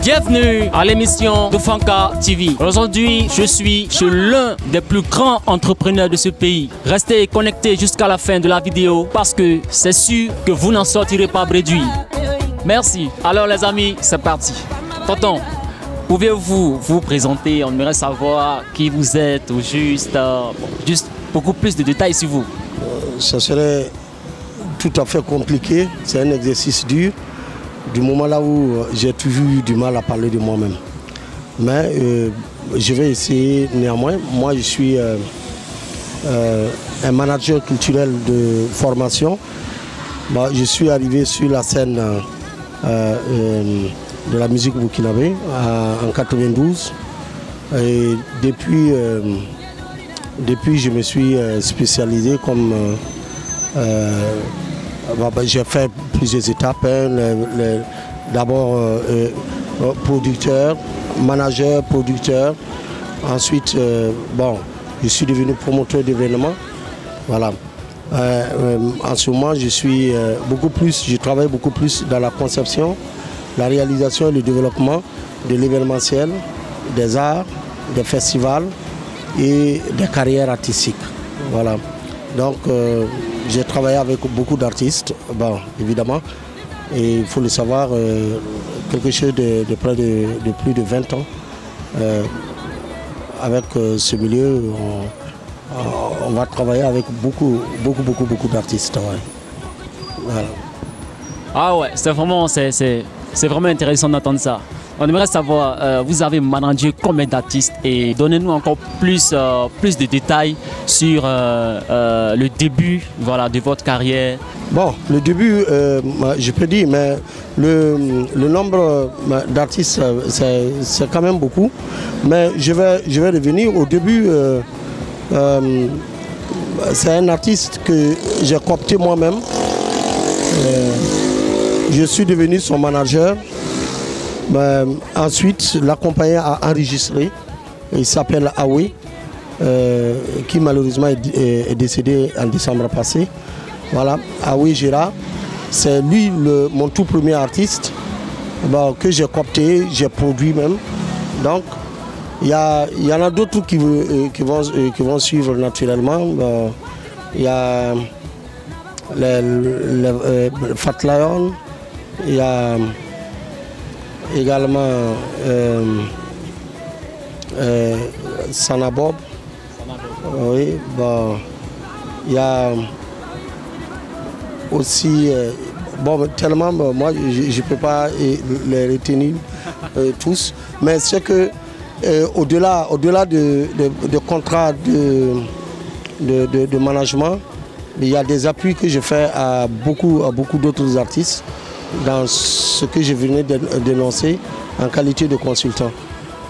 Bienvenue à l'émission de Fanka TV. Aujourd'hui, je suis chez l'un des plus grands entrepreneurs de ce pays. Restez connectés jusqu'à la fin de la vidéo parce que c'est sûr que vous n'en sortirez pas bréduit. Merci. Alors les amis, c'est parti. Tonton, pouvez-vous vous présenter? On aimerait savoir qui vous êtes ou juste beaucoup plus de détails sur vous. Ça serait tout à fait compliqué. C'est un exercice dur. Du moment là où j'ai toujours eu du mal à parler de moi-même. Mais je vais essayer néanmoins. Moi, je suis un manager culturel de formation. Je suis arrivé sur la scène de la musique burkinabé en 92. Et depuis, je me suis spécialisé comme... j'ai fait plusieurs étapes. D'abord producteur, manager, producteur. Ensuite, je suis devenu promoteur d'événements. Voilà. En ce moment, je travaille beaucoup plus dans la conception, la réalisation et le développement de l'événementiel, des arts, des festivals et des carrières artistiques. Voilà. Donc, j'ai travaillé avec beaucoup d'artistes, évidemment, et il faut le savoir, quelque chose de près de plus de 20 ans. Avec ce milieu, on va travailler avec beaucoup d'artistes. Ouais. Voilà. Ah ouais, c'est vraiment intéressant d'entendre ça. On aimerait savoir, vous avez managé combien d'artistes et donnez-nous encore plus de détails sur le début de votre carrière. Bon, le début, je peux dire, mais le nombre d'artistes, c'est quand même beaucoup. Mais je vais revenir au début. C'est un artiste que j'ai coopté moi-même. Je suis devenu son manager. Ensuite, l'accompagné a enregistré. Il s'appelle Awe, qui malheureusement est décédé en décembre passé. Voilà, Awe Gérard, c'est lui mon tout premier artiste que j'ai coopté, j'ai produit même. Donc, il y en a d'autres qui vont suivre naturellement. Il y a Fat Lion, il y a également Sanabob. Oui, il y a aussi tellement moi je ne peux pas les retenir tous, mais c'est que au-delà de contrats de management, il y a des appuis que je fais à beaucoup d'autres artistes dans ce que je venais de dénoncer en qualité de consultant.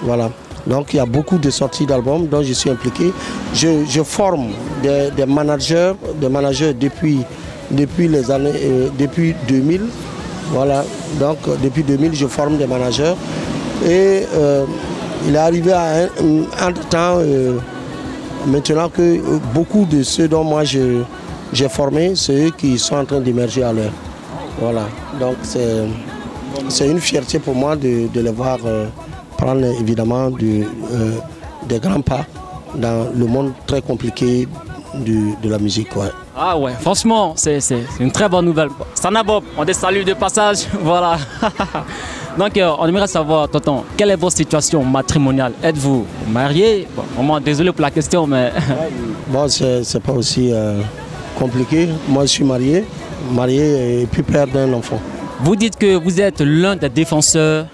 Voilà. Donc il y a beaucoup de sorties d'albums dont je suis impliqué. Je forme des managers depuis les années, depuis 2000. Voilà. Donc depuis 2000, je forme des managers. Et il est arrivé à un temps, maintenant que beaucoup de ceux dont moi j'ai formé, c'est eux qui sont en train d'émerger à l'heure. Voilà, donc c'est une fierté pour moi de les voir prendre évidemment des grands pas dans le monde très compliqué de la musique. Ouais. Ah ouais, franchement, c'est une très bonne nouvelle. Sanabob, on te salue de passage, voilà. Donc on aimerait savoir, tonton, quelle est votre situation matrimoniale? Êtes-vous marié? Bon, désolé pour la question, mais... Bon, c'est pas aussi compliqué. Moi, je suis marié et puis père d'un enfant. Vous dites que vous êtes l'un des défenseurs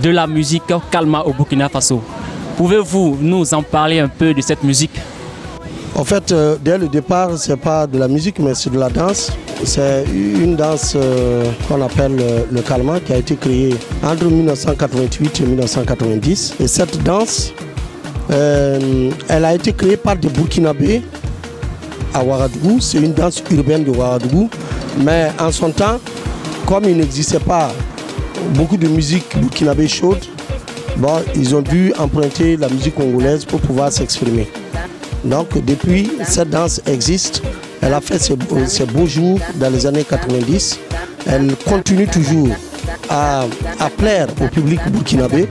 de la musique Kalma au Burkina Faso. Pouvez-vous nous en parler un peu de cette musique? En fait, dès le départ, c'est pas de la musique, mais c'est de la danse. C'est une danse qu'on appelle le Kalma, qui a été créée entre 1988 et 1990. Et cette danse, elle a été créée par des Burkinabés à Ouagadougou. C'est une danse urbaine de Ouagadougou. Mais en son temps, comme il n'existait pas beaucoup de musique burkinabé chaude, ils ont dû emprunter la musique congolaise pour pouvoir s'exprimer. Donc depuis, cette danse existe. Elle a fait ses beaux jours dans les années 90. Elle continue toujours à plaire au public burkinabé.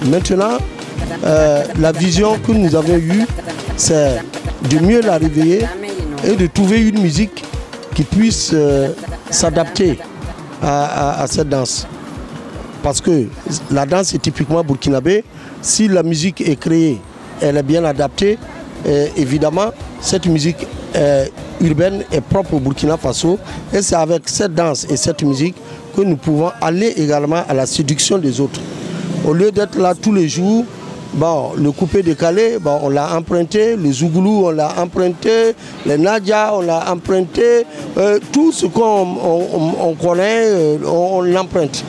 Maintenant, la vision que nous avons eue, c'est de mieux la réveiller et de trouver une musique qui puisse s'adapter à cette danse. Parce que la danse est typiquement burkinabé. Si la musique est créée, elle est bien adaptée, évidemment, cette musique urbaine est propre au Burkina Faso. Et c'est avec cette danse et cette musique que nous pouvons aller également à la séduction des autres. Au lieu d'être là tous les jours, bon, le coupé-décalé, bon, on l'a emprunté, le zougoulou, on l'a emprunté, les nadia, on l'a emprunté, tout ce qu'on connaît, on l'emprunte.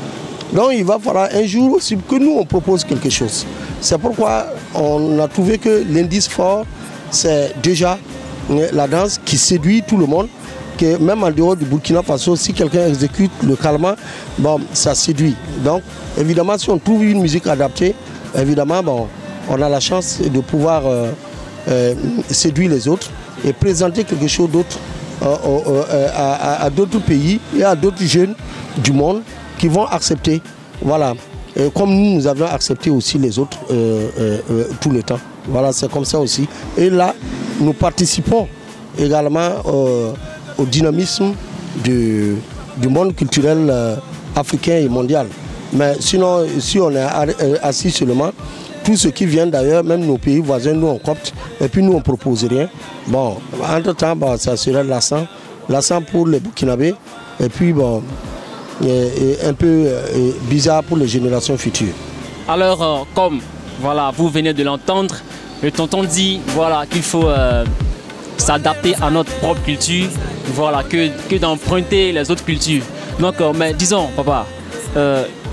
Donc il va falloir un jour aussi que nous on propose quelque chose. C'est pourquoi on a trouvé que l'indice fort, c'est déjà la danse qui séduit tout le monde, que même en dehors du Burkina Faso, si quelqu'un exécute le calma, bon, ça séduit. Donc évidemment, si on trouve une musique adaptée, évidemment, bon, on a la chance de pouvoir séduire les autres et présenter quelque chose d'autre à d'autres pays et à d'autres jeunes du monde qui vont accepter, voilà, et comme nous avions accepté aussi les autres tout le temps. Voilà, c'est comme ça aussi. Et là, nous participons également au dynamisme du monde culturel africain et mondial. Mais sinon, si on est assis seulement, tout ce qui vient d'ailleurs, même nos pays voisins, nous on copte, et puis nous on ne propose rien. Bon, entre-temps, bon, ça serait lassant pour les Burkinabés, et puis bon, un peu bizarre pour les générations futures. Alors, comme voilà, vous venez de l'entendre, le tonton dit voilà, qu'il faut s'adapter à notre propre culture, voilà, que d'emprunter les autres cultures. Donc, mais disons, papa,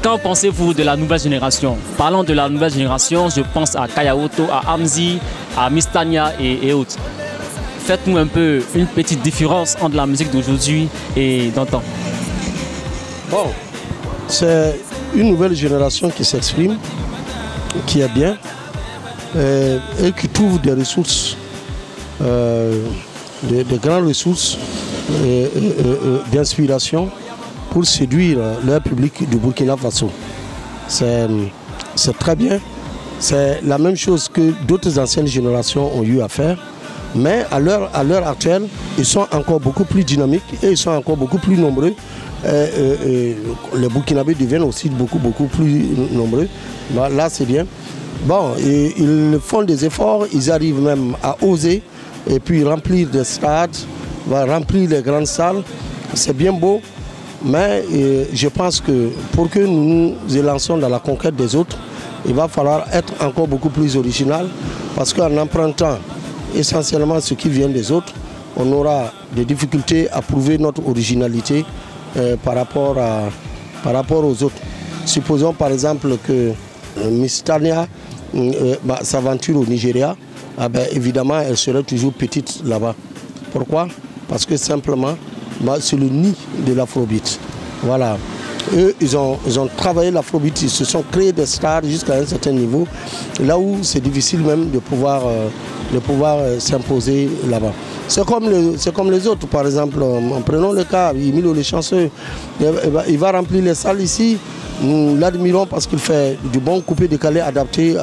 qu'en pensez-vous de la nouvelle génération? Parlant de la nouvelle génération, je pense à Kayaoto, à Amzi, à Mistania et autres. Faites-nous un peu une petite différence entre la musique d'aujourd'hui et d'antan. Bon, c'est une nouvelle génération qui s'exprime, qui est bien et qui trouve des ressources, de grandes ressources d'inspiration pour séduire leur public du Burkina Faso. C'est très bien. C'est la même chose que d'autres anciennes générations ont eu à faire. Mais à l'heure actuelle, ils sont encore beaucoup plus dynamiques et ils sont encore beaucoup plus nombreux. Les Burkinabés deviennent aussi beaucoup plus nombreux. Bah, là, c'est bien. Bon, ils font des efforts, ils arrivent même à oser et puis remplir des stades, remplir les grandes salles. C'est bien beau, mais je pense que pour que nous nous élançons dans la conquête des autres, il va falloir être encore beaucoup plus original, parce qu'en empruntant essentiellement ce qui vient des autres, on aura des difficultés à prouver notre originalité par rapport aux autres. Supposons par exemple que Miss Tania s'aventure au Nigeria, évidemment elle serait toujours petite là-bas. Pourquoi? Parce que simplement c'est le nid de l'afrobeat. Voilà. Eux, ils ont travaillé l'afrobeat, ils se sont créés des stars jusqu'à un certain niveau, là où c'est difficile même de pouvoir s'imposer là-bas. C'est comme les autres, par exemple, prenons le cas, Emilio le chanceux, il va remplir les salles ici, nous l'admirons parce qu'il fait du bon coupé-décalé adapté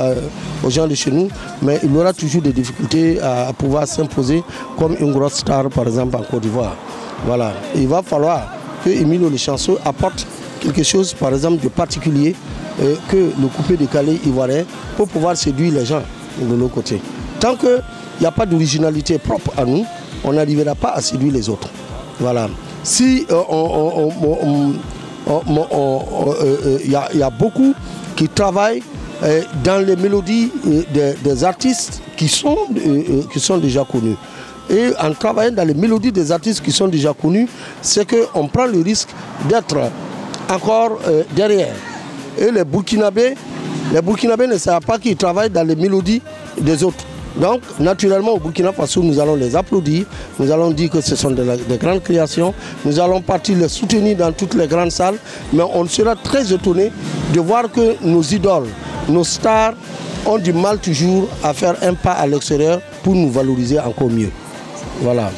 aux gens de chez nous, mais il aura toujours des difficultés à pouvoir s'imposer comme une grosse star, par exemple, en Côte d'Ivoire. Voilà. Il va falloir que Emilio le chanceux apporte quelque chose, par exemple, de particulier que le coupé-décalé ivoirien pour pouvoir séduire les gens de l'autre côté. Tant qu'il n'y a pas d'originalité propre à nous, on n'arrivera pas à séduire les autres. Voilà. Si il y a beaucoup qui travaillent dans les mélodies des artistes qui sont déjà connus. Et en travaillant dans les mélodies des artistes qui sont déjà connus, c'est qu'on prend le risque d'être encore derrière. Et les Burkinabés ne savent pas qu'ils travaillent dans les mélodies des autres. Donc, naturellement, au Burkina Faso, nous allons les applaudir, nous allons dire que ce sont des grandes créations, nous allons partir les soutenir dans toutes les grandes salles, mais on sera très étonné de voir que nos idoles, nos stars, ont du mal toujours à faire un pas à l'extérieur pour nous valoriser encore mieux. Voilà.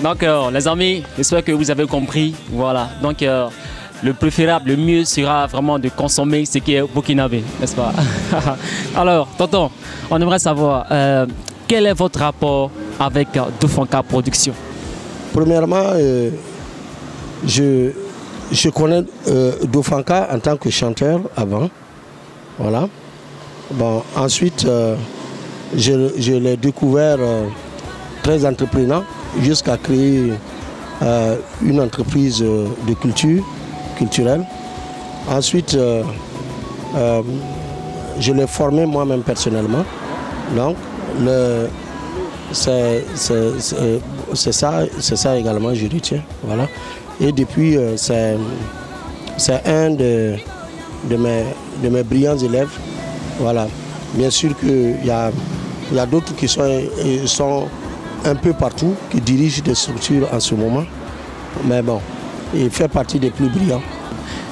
Donc, les amis, j'espère que vous avez compris. Voilà. Donc, le préférable, le mieux sera vraiment de consommer ce qui est burkinabé, n'est-ce pas? Alors, tonton, on aimerait savoir quel est votre rapport avec Doufanka Production? Premièrement, je connais Doufanka en tant que chanteur avant. Voilà. Bon, ensuite, je l'ai découvert très entreprenant jusqu'à créer une entreprise de culturelle. Ensuite, je l'ai formé moi-même personnellement. Donc, c'est ça également, je retiens. Voilà. Et depuis, c'est un de mes brillants élèves. Voilà. Bien sûr qu'il y a d'autres qui sont un peu partout, qui dirigent des structures en ce moment. Mais bon, il fait partie des plus brillants.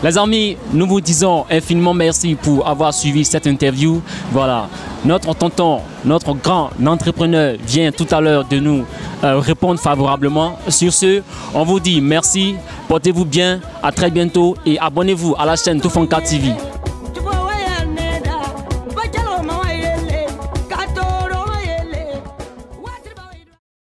Les amis, nous vous disons infiniment merci pour avoir suivi cette interview. Voilà, notre tonton, notre grand entrepreneur vient tout à l'heure de nous répondre favorablement. Sur ce, on vous dit merci, portez-vous bien, à très bientôt et abonnez-vous à la chaîne Doufanka TV.